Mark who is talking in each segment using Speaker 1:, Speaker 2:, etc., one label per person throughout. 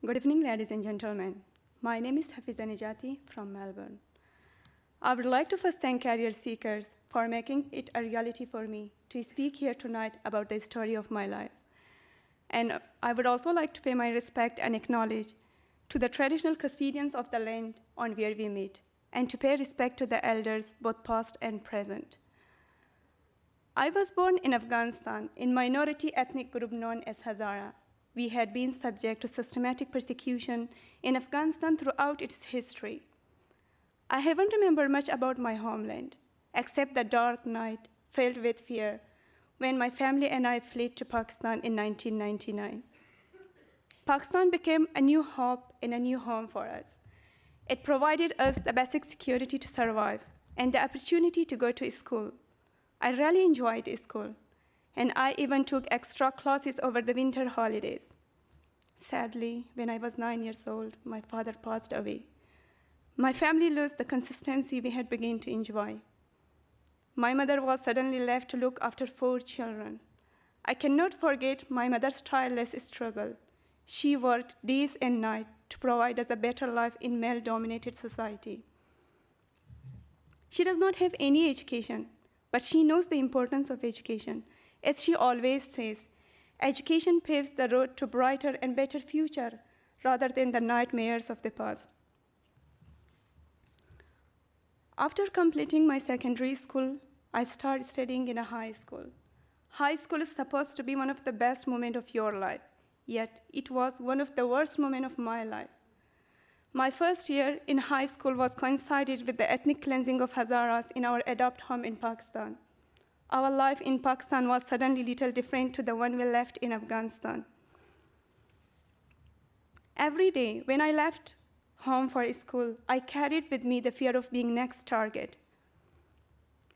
Speaker 1: Good evening, ladies and gentlemen. My name is Hafiza Nejati from Melbourne. I would like to first thank CareerSeekers for making it a reality for me to speak here tonight about the story of my life. And I would also like to pay my respect and acknowledge to the traditional custodians of the land on where we meet, and to pay respect to the elders, both past and present. I was born in Afghanistan in minority ethnic group known as Hazara. We had been subject to systematic persecution in Afghanistan throughout its history. I haven't remembered much about my homeland, except the dark night filled with fear when my family and I fled to Pakistan in 1999. Pakistan became a new hope and a new home for us. It provided us the basic security to survive and the opportunity to go to school. I really enjoyed school, and I even took extra classes over the winter holidays. Sadly, when I was 9 years old, my father passed away. My family lost the consistency we had begun to enjoy. My mother was suddenly left to look after 4 children. I cannot forget my mother's tireless struggle. She worked days and nights to provide us a better life in male-dominated society. She does not have any education, but she knows the importance of education. As she always says, education paves the road to brighter and better future rather than the nightmares of the past. After completing my secondary school, I started studying in a high school. High school is supposed to be one of the best moments of your life, yet it was one of the worst moments of my life. My first year in high school was coincided with the ethnic cleansing of Hazaras in our adopt home in Pakistan. Our life in Pakistan was suddenly little different to the one we left in Afghanistan. Every day when I left home for school, I carried with me the fear of being next target.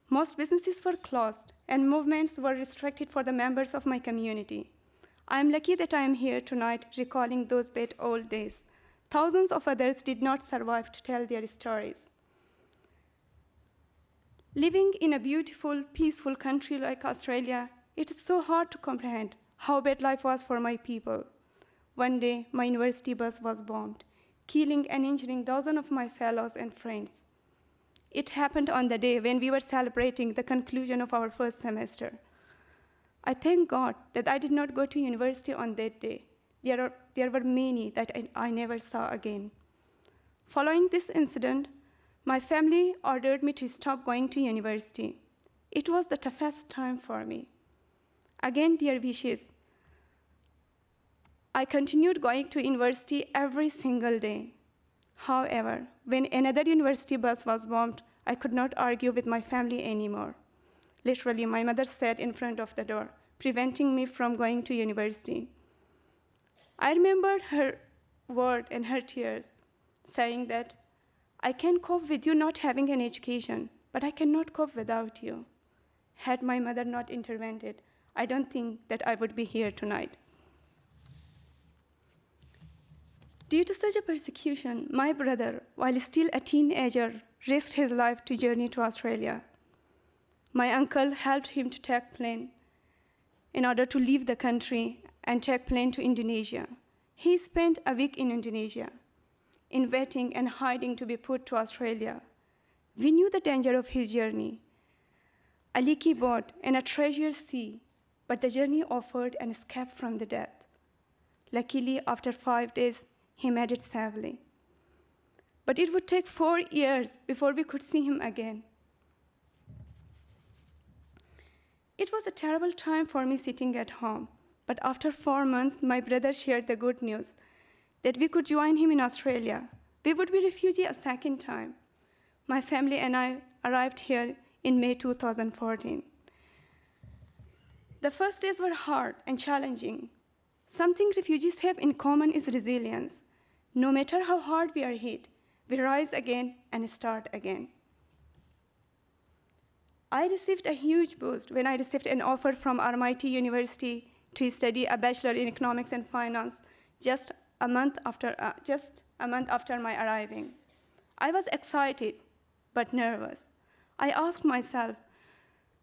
Speaker 1: Most businesses were closed and movements were restricted for the members of my community. I am lucky that I am here tonight recalling those bad old days. Thousands of others did not survive to tell their stories. Living in a beautiful, peaceful country like Australia, it is so hard to comprehend how bad life was for my people. One day, my university bus was bombed, killing and injuring dozens of my fellows and friends. It happened on the day when we were celebrating the conclusion of our first semester. I thank God that I did not go to university on that day. There were many that I never saw again. Following this incident, my family ordered me to stop going to university. It was the toughest time for me. Against their wishes, I continued going to university every single day. However, when another university bus was bombed, I could not argue with my family anymore. Literally, my mother sat in front of the door, preventing me from going to university. I remembered her word and her tears, saying that, "I can cope with you not having an education, but I cannot cope without you." Had my mother not intervened, I don't think that I would be here tonight. Due to such a persecution, my brother, while still a teenager, risked his life to journey to Australia. My uncle helped him to take plane in order to leave the country and take plane to Indonesia. He spent a week in Indonesia, in waiting and hiding to be put to Australia. We knew the danger of his journey, a leaky boat and a treasure sea, but the journey offered an escape from the death. Luckily, after 5 days, he made it safely. But it would take 4 years before we could see him again. It was a terrible time for me sitting at home, but after 4 months, my brother shared the good news that we could join him in Australia. We would be refugees a second time. My family and I arrived here in May 2014. The first days were hard and challenging. Something refugees have in common is resilience. No matter how hard we are hit, we rise again and start again. I received a huge boost when I received an offer from RMIT University to study a Bachelor in Economics and Finance just a month after my arriving. I was excited, but nervous. I asked myself,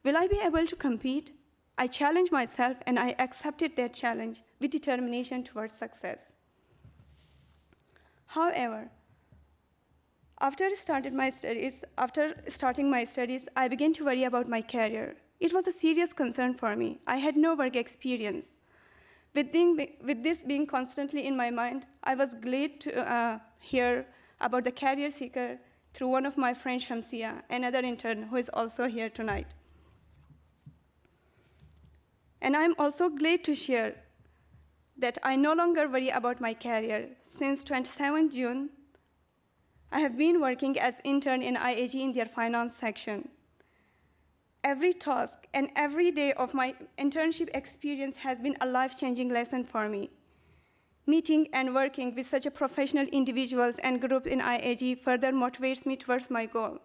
Speaker 1: will I be able to compete? I challenged myself and I accepted that challenge with determination towards success. However, after starting my studies, I began to worry about my career. It was a serious concern for me. I had no work experience. With this being constantly in my mind, I was glad to hear about the Career Seeker through one of my friends, Shamsia, another intern who is also here tonight. And I'm also glad to share that I no longer worry about my career. Since 27 June, I have been working as intern in IAG in their finance section. Every task and every day of my internship experience has been a life-changing lesson for me. Meeting and working with such a professional individuals and groups in IAG further motivates me towards my goal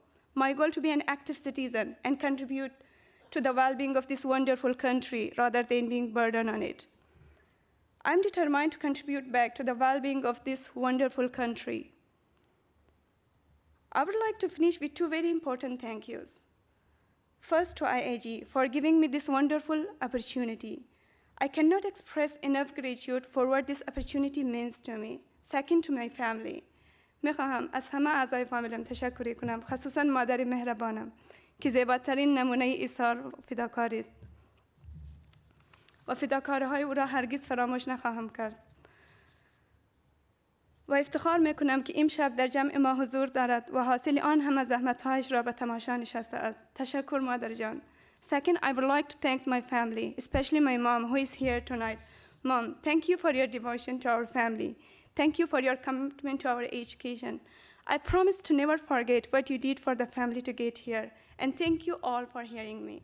Speaker 1: to be an active citizen and contribute to the well-being of this wonderful country rather than being burdened on it. I'm determined to contribute back to the well-being of this wonderful country. I would like to finish with two very important thank yous. First, to IAG for giving me this wonderful opportunity. I cannot express enough gratitude for what this opportunity means to me. Second, to my family. میخواهم از همه اعضای فامیلم تشکر کنم، خصوصاً مادر مهربانم که زیباترین نمونه ایثار و فداکاری است و فداکاری‌های او را هرگز فراموش نخواهم کرد. و افتخار میکنم که امشب در جمع ما حضور دارد و حاصل آن همه زحمت‌هایش را به تماشا نشسته است. تشکر مادر جان. Second, I would like to thank my family, especially my mom who is here tonight. Mom, thank you for your devotion to our family. Thank you for your commitment to our education. I promise to never forget what you did for the family to get here. And thank you all for hearing me.